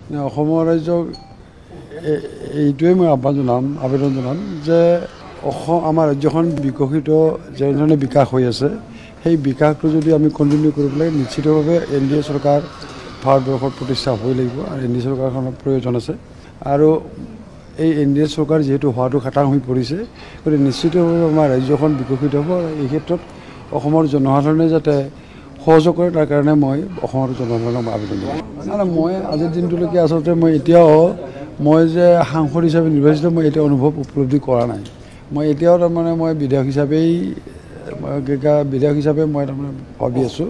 অসমৰ ৰাইজক এইটোৱে মই আবেদন জনাম যে আমাৰ ৰাজ্যখন বিকশিত যেনেধৰণে বিকাশ হৈ আছে সেই বিকাশটো যদি আমি কণ্টিনিউ কৰিব লাগে নিশ্চিতভাৱে NDA চৰকাৰ ভাৰতবৰ্ষত প্ৰতিষ্ঠা হ'বই লাগিব আৰু NDA চৰকাৰখনৰ প্ৰয়োজন আছে আৰু এই NDA চৰকাৰ যিহেতু হোৱাটো খাটাং হৈ পৰিছে গতিকে নিশ্চিতভাৱে আমাৰ ৰাজ্যখন বিকশিত হ'ব আৰু এই ক্ষেত্ৰত অসমৰ জনসাধাৰণে যাতে সহযোগ কৰে তাৰ কাৰণে মই অসমৰ জনসাধাৰণক আবেদন জনাম মই আজিৰ দিনটোলৈকে আচলতে মই এতিয়াও মই যে সাংসদ হিচাপে নিৰ্বাচিত মই এতিয়া অনুভৱ উপলব্ধি কৰা নাই মই এতিয়াও তাৰমানে মই বিধায়ক হিচাপে মই তাৰমানে ভাবি আছোঁ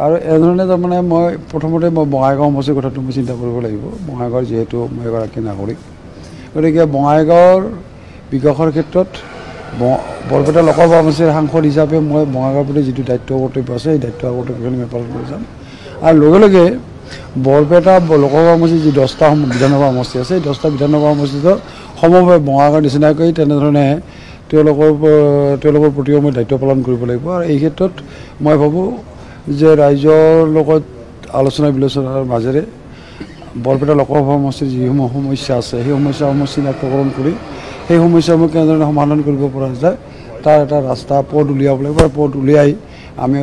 আৰু এনেধৰণে তাৰমানে মই প্ৰথমতে মই বঙাইগাঁও সমষ্টিৰ কথাটো মই চিন্তা কৰিব লাগিব বঙাইগাঁৱৰ যিহেতু মই এগৰাকী নাগৰিক গতিকে বঙাইগাঁৱৰ বিকাশৰ ক্ষেত্ৰত বৰপেটা লোকসভা সমষ্টিৰ সাংসদ হিচাপে মই বঙাইগাঁৱৰ প্ৰতি যিটো দায়িত্ব কৰ্তব্য আছে সেই দায়িত্ব কৰ্তব্যখিনি মই পালন কৰি যাম আৰু লগে লগে বৰপেটা লোকসভা সমষ্টিৰ যি 10টা বিধানসভা সমষ্টি আছে সেই 10টা বিধানসভা সমষ্টিটো সমভাৱে বঙাইগাঁৱৰ নিচিনাকৈ তেনেধৰণে তেওঁলোকৰ প্ৰতিও মই দায়িত্ব পালন কৰিব লাগিব আৰু এই ক্ষেত্ৰত মই ভাবোঁ যে ৰাইজৰ লগত আলোচনা বিলোচনাৰ মাজেৰে বৰপেটা লোকসভা সমষ্টিৰ যিসমূহ সমস্যা আছে সেই সমস্যাসমূহ চিনাক্তকৰণ কৰি সেই সমস্যাসমূহ কেনেধৰণে সমাধান কৰিব পৰা যায় তাৰ এটা ৰাস্তা পথ উলিয়াব লাগিব আৰু পথ উলিয়াই আমি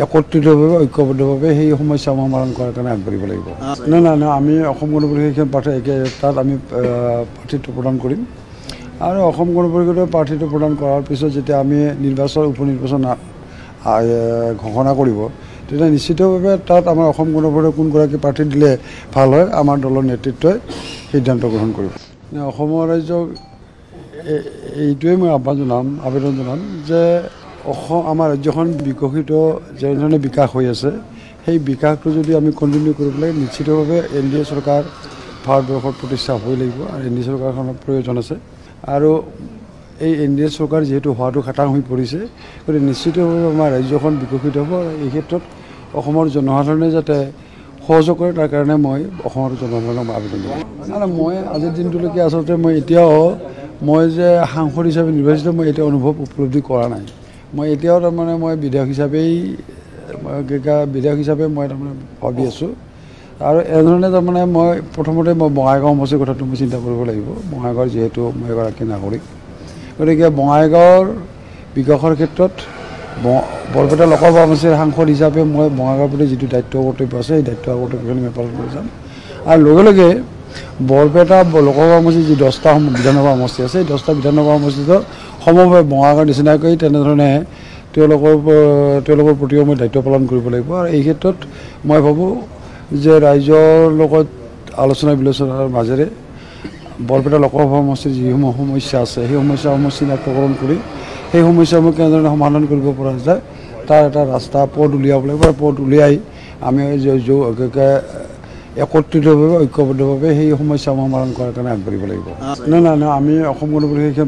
একত্ৰিতভাৱে ঐক্যবদ্ধভাৱে সেই সমস্যাসমূহ সমাধান কৰাৰ কাৰণে আগবাঢ়িব লাগিব নাই আমি অসম গণ পৰিষদ তাত আমি প্ৰাৰ্থিত্ব প্ৰদান কৰিম আৰু অসম গণ পৰিষদৰ প্ৰাৰ্থিত্ব প্ৰদান কৰাৰ পিছত যেতিয়া আমি উপ নিৰ্বাচন ঘোষণা কৰিব তেতিয়া নিশ্চিতভাৱে তাত আমাৰ অসম গণ পৰিষদৰ কোনগৰাকী প্ৰাৰ্থী দিলে ভাল হয় আমাৰ দলৰ নেতৃত্বই সিদ্ধান্ত গ্ৰহণ কৰিব অসমৰ ৰাইজক এইটোৱে মই আবেদন জনাম যে আমাৰ ৰাজ্যখন বিকশিত যেনেধৰণে বিকাশ হৈ আছে সেই বিকাশটো যদি আমি কণ্টিনিউ কৰিব লাগে নিশ্চিতভাৱে NDA চৰকাৰ ভাৰতবৰ্ষত প্ৰতিষ্ঠা হ'বই লাগিব আৰু NDA চৰকাৰখনৰ প্ৰয়োজন আছে আৰু এই NDA চৰকাৰ যিহেতু হোৱাটো খাটাং হৈ পৰিছে গতিকে নিশ্চিতভাৱে আমাৰ ৰাজ্যখন বিকশিত হ'ব আৰু এই ক্ষেত্ৰত অসমৰ জনসাধাৰণে যাতে সহযোগ কৰে তাৰ কাৰণে মই অসমৰ জনসাধাৰণক আবেদন জনাম মই আজিৰ দিনটোলৈকে আচলতে মই এতিয়াও মই যে সাংসদ হিচাপে নিৰ্বাচিত মই এতিয়া অনুভৱ উপলব্ধি কৰা নাই মই এতিয়াও তাৰমানে মই বিধায়ক হিচাপে মই তাৰমানে ভাবি আছোঁ আৰু এনেধৰণে তাৰমানে মই প্ৰথমতে মই বঙাইগাঁও সমষ্টিৰ কথাটো মই চিন্তা কৰিব লাগিব বঙাইগাঁৱৰ যিহেতু মই এগৰাকী নাগৰিক গতিকে বঙাইগাঁৱৰ বিকাশৰ ক্ষেত্ৰত বৰপেটা লোকসভা সমষ্টিৰ সাংসদ হিচাপে মই বঙাইগাঁৱৰ প্ৰতি যিটো দায়িত্ব কৰ্তব্য আছে সেই দায়িত্ব কৰ্তব্যখিনি মই পালন কৰি যাম আৰু লগে লগে বৰপেটা লোকসভা সমষ্টিৰ যি 10টা বিধানসভা সমষ্টি আছে সেই 10টা বিধানসভা সমষ্টিটো সমভাৱে বঙাইগাঁৱৰ নিচিনাকৈ তেনেধৰণে তেওঁলোকৰ প্ৰতিও মই দায়িত্ব পালন কৰিব লাগিব আৰু এই ক্ষেত্ৰত মই ভাবোঁ যে ৰাইজৰ লগত আলোচনা বিলোচনাৰ মাজেৰে বৰপেটা লোকসভা সমষ্টিৰ যিসমূহ সমস্যা আছে সেই সমস্যাসমূহ চিনাক্তকৰণ কৰি সেই সমস্যাসমূহ কেনেধৰণে সমাধান কৰিব পৰা যায় তাৰ এটা ৰাস্তা পথ উলিয়াব লাগিব আৰু পথ উলিয়াই আমি একত্ৰিতভাৱে ঐক্যবদ্ধভাৱে সেই সমস্যাসমূহ সমাধান কৰাৰ কাৰণে আগবাঢ়িব লাগিব নাই আমি অসম গণ পৰিষদ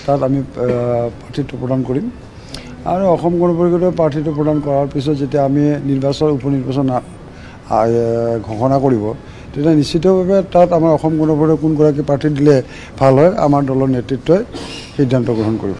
তাত আমি প্ৰাৰ্থিত্ব প্ৰদান কৰিম আৰু অসম গণ পৰিষদৰ প্ৰাৰ্থিত্ব প্ৰদান কৰাৰ পিছত যেতিয়া আমি উপ নিৰ্বাচন ঘোষণা কৰিব তেতিয়া নিশ্চিতভাৱে তাত আমাৰ অসম গণ পৰিষদৰ কোনগৰাকী প্ৰাৰ্থী দিলে ভাল হয় আমাৰ দলৰ নেতৃত্বই সিদ্ধান্ত গ্ৰহণ কৰিব